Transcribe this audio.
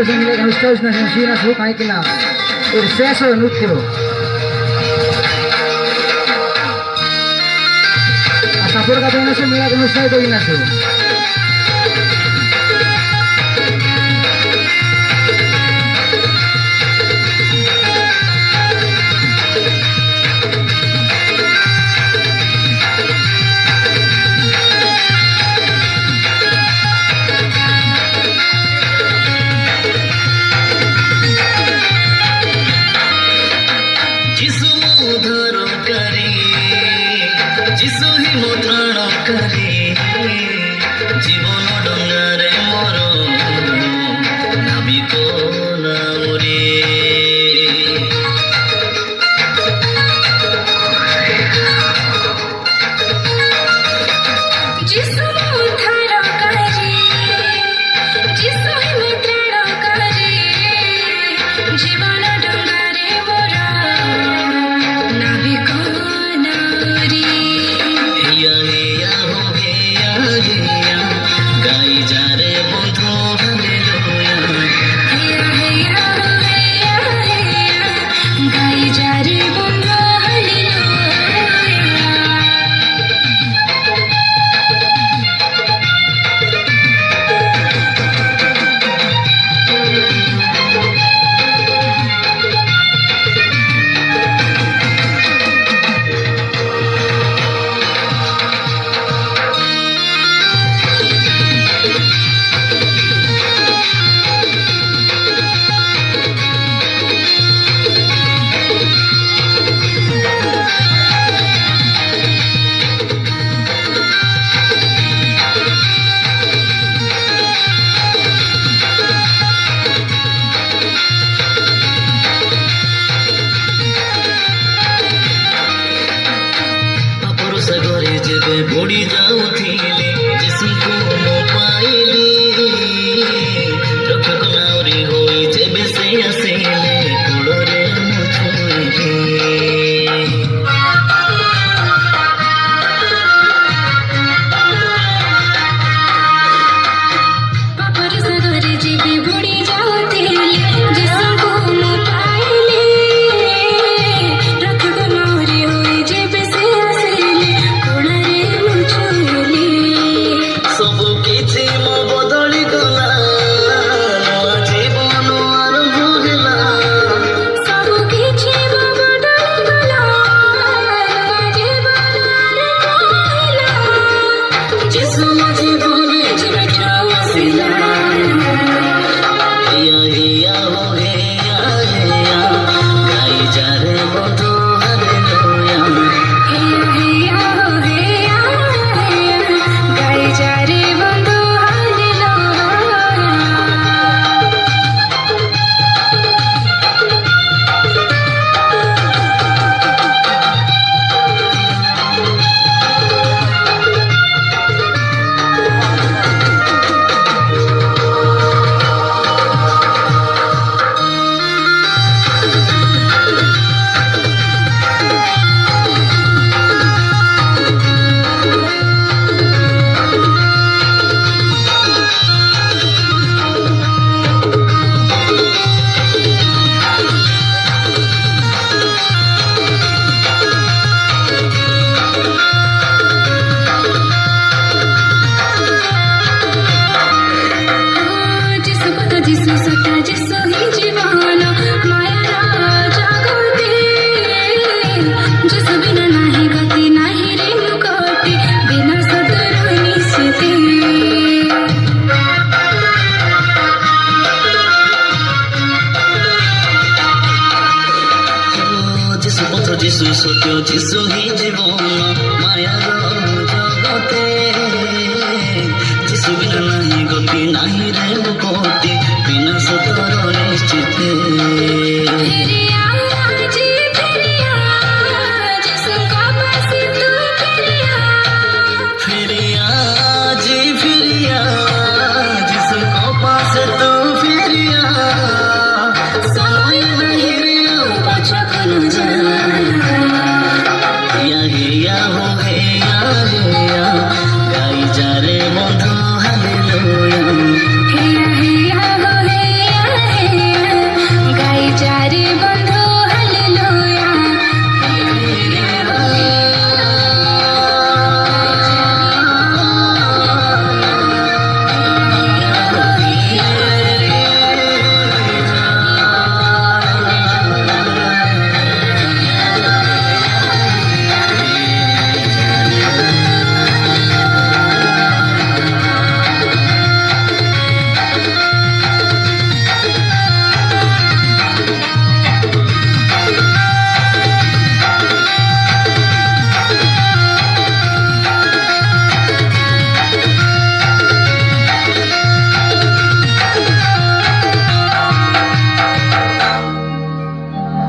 संगीत अनुष्ठान शीना सो कायकिन शेष नृत्य सापुर का मिला अनुष्ठान जीवन डंगारे मोर नाविक नामरे जीवन डंगारे मोर नाविक नामरे हेया हेया हो हेया हेया गाई जा रे बंधु हालेलुया हेया हेया हेया हेया गाई जा रे बंधु हालेलुया सगरे जेबे बुड़ी जाउथिले जिसको मो पाइली रक्षक नाउरी होई जेबे से आसेले कुळरे मो छुइले पापर सगरे जेबे बुड़ी जाउथिले जिसको मो पाइली रक्षक नाउरी होई जेबे से आसेले कुळरे मो छुइले सबु किछि मो बदली गला नवा जीवन आरंभ होला सबु किछि मो बदली गला नवा जीवन आरंभ होला जिसु मो जीवने जीवन आसिला हेया हेया हो हेया हेया गाई जा रे बंधु हालेलुया हेया हेया हेया हेया गाई जा रे बंधु हालेलुया जिसु पता जिसु सत्य जिसु ही जीवन माया जगते जिसु बिना नाही गति नाही रे मुक्ति बिना सदर निश्चिते जिसु पथ जिसु सत्य जिसु ही जीवन माया जगते जिसु बिना नाही गति नाही रे मुक्ति बिना सतर निश्चिते तेरे